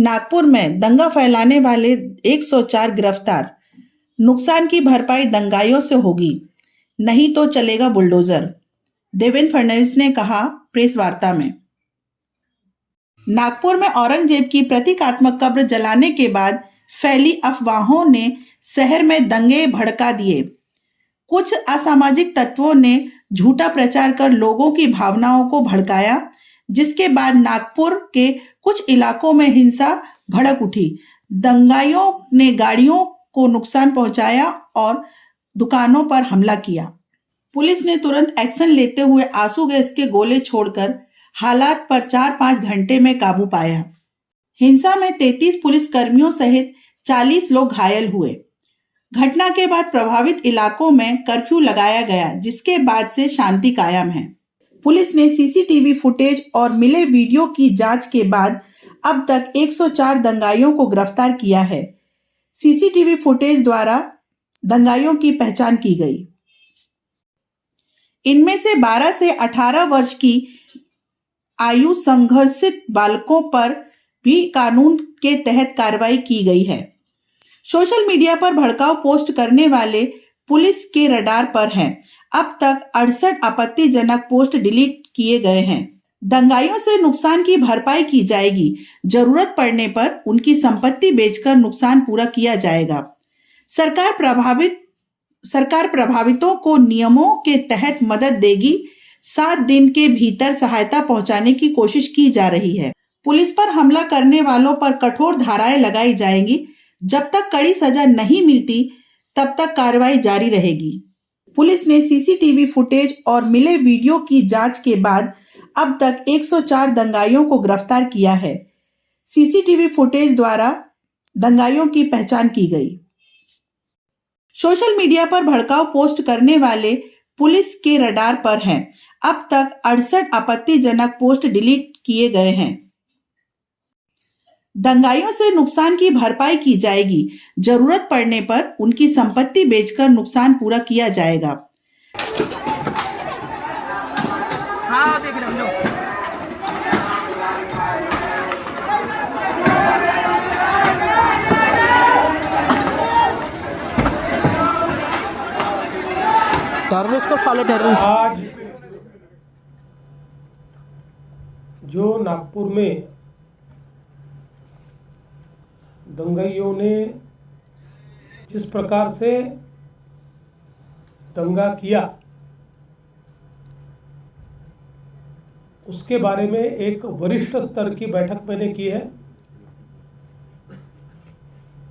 नागपुर में दंगा फैलाने वाले 104 गिरफ्तार। नुकसान की भरपाई दंगाइयों से होगी, नहीं तो चलेगा बुलडोजर, देवेंद्र फडणवीस ने कहा प्रेस वार्ता में। नागपुर में औरंगजेब की प्रतीकात्मक कब्र जलाने के बाद फैली अफवाहों ने शहर में दंगे भड़का दिए। कुछ असामाजिक तत्वों ने झूठा प्रचार कर लोगों की भावनाओं को भड़काया, जिसके बाद नागपुर के कुछ इलाकों में हिंसा भड़क उठी। दंगाइयों ने गाड़ियों को नुकसान पहुंचाया और दुकानों पर हमला किया। पुलिस ने तुरंत एक्शन लेते हुए आंसू गैस के गोले छोड़कर हालात पर 4-5 घंटे में काबू पाया। हिंसा में 33 पुलिसकर्मियों सहित 40 लोग घायल हुए। घटना के बाद प्रभावित इलाकों में कर्फ्यू लगाया गया, जिसके बाद से शांति कायम है। पुलिस ने सीसीटीवी फुटेज और मिले वीडियो की जांच के बाद अब तक 104 दंगाइयों को गिरफ्तार किया है। सीसीटीवी फुटेज द्वारा दंगाइयों की पहचान की गई। इनमें से 12 से 18 वर्ष की आयु संघर्षित बालकों पर भी कानून के तहत कार्रवाई की गई है। सोशल मीडिया पर भड़काऊ पोस्ट करने वाले पुलिस के रडार पर हैं। अब तक 68 आपत्तिजनक पोस्ट डिलीट किए गए हैं। दंगाइयों से नुकसान की भरपाई की जाएगी। जरूरत पड़ने पर उनकी संपत्ति बेचकर नुकसान पूरा किया जाएगा। सरकार प्रभावितों को नियमों के तहत मदद देगी। 7 दिन के भीतर सहायता पहुंचाने की कोशिश की जा रही है। पुलिस पर हमला करने वालों पर कठोर धाराएं लगाई जाएंगी। जब तक कड़ी सजा नहीं मिलती, तब तक कार्रवाई जारी रहेगी। पुलिस ने सीसीटीवी फुटेज और मिले वीडियो की जांच के बाद अब तक 104 दंगाइयों को गिरफ्तार किया है। सीसीटीवी फुटेज द्वारा दंगाइयों की पहचान की गई। सोशल मीडिया पर भड़काऊ पोस्ट करने वाले पुलिस के रडार पर हैं। अब तक 68 आपत्तिजनक पोस्ट डिलीट किए गए हैं। दंगाइयों से नुकसान की भरपाई की जाएगी। जरूरत पड़ने पर उनकी संपत्ति बेचकर नुकसान पूरा किया जाएगा। हाँ, देख रहे हो। टेररिस्ट साले टेररिस्ट। आज जो नागपुर में दंगाइयों ने जिस प्रकार से दंगा किया, उसके बारे में एक वरिष्ठ स्तर की बैठक मैंने की है।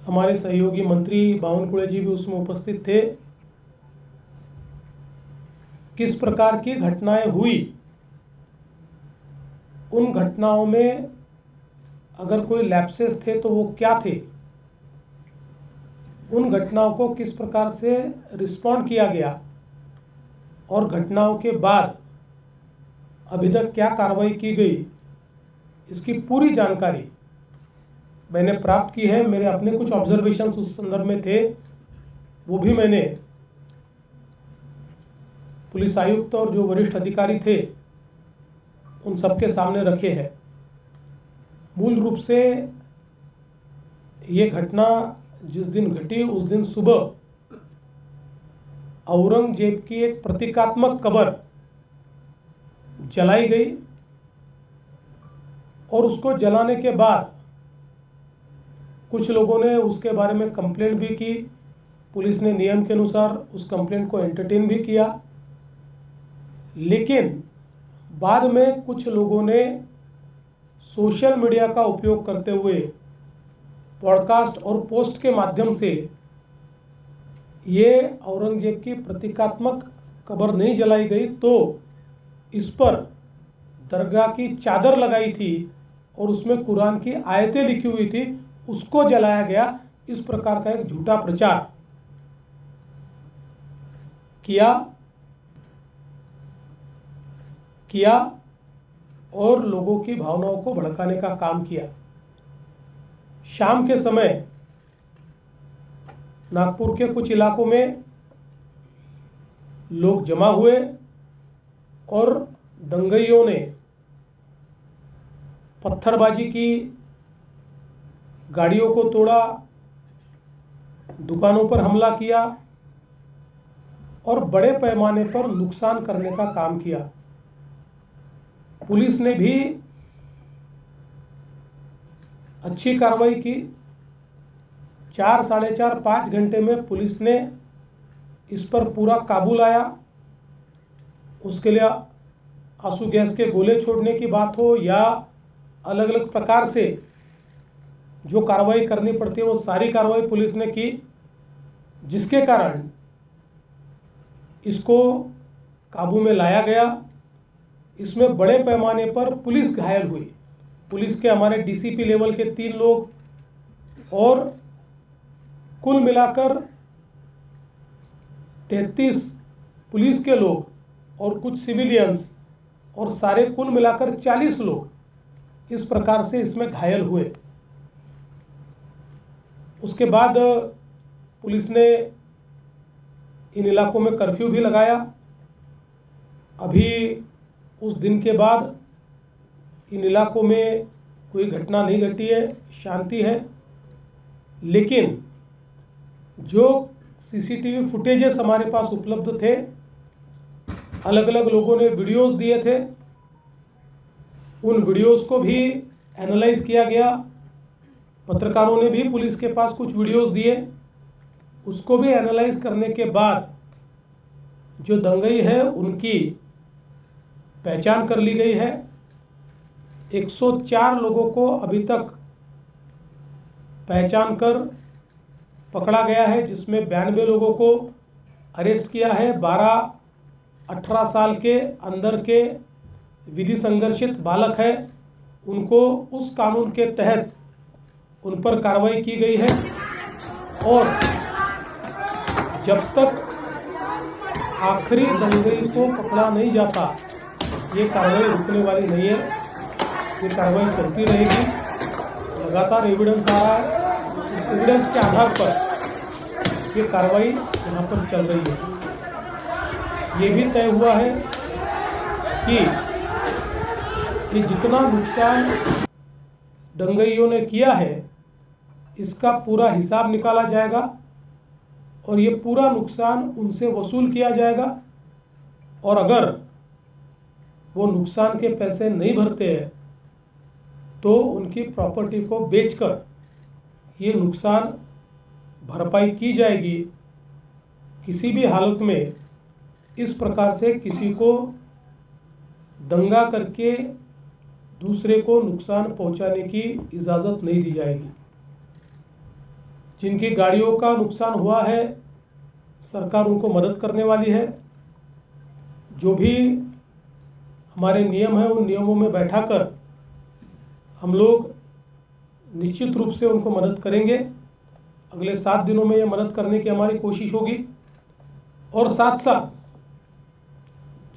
हमारे सहयोगी मंत्री बावनकुळे जी भी उसमें उपस्थित थे। किस प्रकार की घटनाएं हुई, उन घटनाओं में अगर कोई लैप्सेस थे तो वो क्या थे, उन घटनाओं को किस प्रकार से रिस्पॉन्ड किया गया और घटनाओं के बाद अभी तक क्या कार्रवाई की गई, इसकी पूरी जानकारी मैंने प्राप्त की है। मेरे अपने कुछ ऑब्जर्वेशंस उस संदर्भ में थे, वो भी मैंने पुलिस आयुक्त और जो वरिष्ठ अधिकारी थे उन सबके सामने रखे हैं। मूल रूप से ये घटना जिस दिन घटी उस दिन सुबह औरंगजेब की एक प्रतीकात्मक कब्र जलाई गई और उसको जलाने के बाद कुछ लोगों ने उसके बारे में कंप्लेंट भी की। पुलिस ने नियम के अनुसार उस कंप्लेंट को एंटरटेन भी किया, लेकिन बाद में कुछ लोगों ने सोशल मीडिया का उपयोग करते हुए पॉडकास्ट और पोस्ट के माध्यम से ये औरंगजेब की प्रतीकात्मक कब्र नहीं जलाई गई तो इस पर दरगाह की चादर लगाई थी और उसमें कुरान की आयतें लिखी हुई थी, उसको जलाया गया। इस प्रकार का एक झूठा प्रचार किया और लोगों की भावनाओं को भड़काने का काम किया। शाम के समय नागपुर के कुछ इलाकों में लोग जमा हुए और दंगाइयों ने पत्थरबाजी की, गाड़ियों को तोड़ा, दुकानों पर हमला किया और बड़े पैमाने पर नुकसान करने का काम किया। पुलिस ने भी अच्छी कार्रवाई की। 4, साढ़े 4, 5 घंटे में पुलिस ने इस पर पूरा काबू लाया। उसके लिए आंसू गैस के गोले छोड़ने की बात हो या अलग अलग प्रकार से जो कार्रवाई करनी पड़ती है वो सारी कार्रवाई पुलिस ने की, जिसके कारण इसको काबू में लाया गया। इसमें बड़े पैमाने पर पुलिस घायल हुई। पुलिस के हमारे डीसीपी लेवल के 3 लोग और कुल मिलाकर 33 पुलिस के लोग और कुछ सिविलियंस और सारे कुल मिलाकर 40 लोग इस प्रकार से इसमें घायल हुए। उसके बाद पुलिस ने इन इलाकों में कर्फ्यू भी लगाया। अभी उस दिन के बाद इन इलाकों में कोई घटना नहीं घटी है, शांति है। लेकिन जो सीसीटीवी फुटेजेस हमारे पास उपलब्ध थे, अलग अलग लोगों ने वीडियोस दिए थे, उन वीडियोस को भी एनालाइज किया गया। पत्रकारों ने भी पुलिस के पास कुछ वीडियोस दिए, उसको भी एनालाइज करने के बाद जो दंगई है उनकी पहचान कर ली गई है। 104 लोगों को अभी तक पहचान कर पकड़ा गया है, जिसमें 92 लोगों को अरेस्ट किया है। 12-18 साल के अंदर के विधि संघर्षित बालक है, उनको उस कानून के तहत उन पर कार्रवाई की गई है। और जब तक आखिरी दंगई को पकड़ा नहीं जाता, ये कार्रवाई रुकने वाली नहीं है। ये कार्रवाई चलती रहेगी। लगातार एविडेंस आ रहा है, उस एविडेंस के आधार पर ये कार्रवाई यहाँ पर चल रही है। ये भी तय हुआ है कि ये जितना नुकसान दंगइयों ने किया है, इसका पूरा हिसाब निकाला जाएगा और ये पूरा नुकसान उनसे वसूल किया जाएगा। और अगर वो नुकसान के पैसे नहीं भरते हैं तो उनकी प्रॉपर्टी को बेचकर ये नुकसान भरपाई की जाएगी। किसी भी हालत में इस प्रकार से किसी को दंगा करके दूसरे को नुकसान पहुंचाने की इजाज़त नहीं दी जाएगी। जिनकी गाड़ियों का नुकसान हुआ है, सरकार उनको मदद करने वाली है। जो भी हमारे नियम हैं, उन नियमों में बैठाकर हम लोग निश्चित रूप से उनको मदद करेंगे। अगले 7 दिनों में ये मदद करने की हमारी कोशिश होगी। और साथ साथ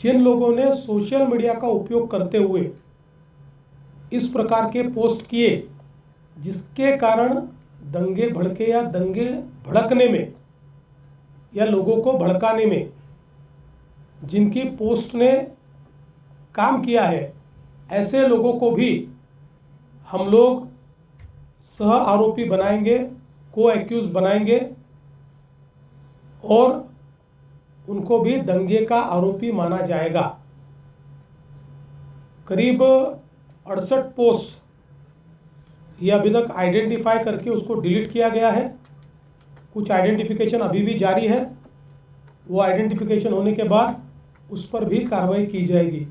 जिन लोगों ने सोशल मीडिया का उपयोग करते हुए इस प्रकार के पोस्ट किए, जिसके कारण दंगे भड़के या दंगे भड़कने में या लोगों को भड़काने में जिनकी पोस्ट ने काम किया है, ऐसे लोगों को भी हम लोग सह आरोपी बनाएंगे, को एक्यूज बनाएंगे और उनको भी दंगे का आरोपी माना जाएगा। करीब 68 पोस्ट ये अभी तक आइडेंटिफाई करके उसको डिलीट किया गया है। कुछ आइडेंटिफिकेशन अभी भी जारी है। वो आइडेंटिफिकेशन होने के बाद उस पर भी कार्रवाई की जाएगी।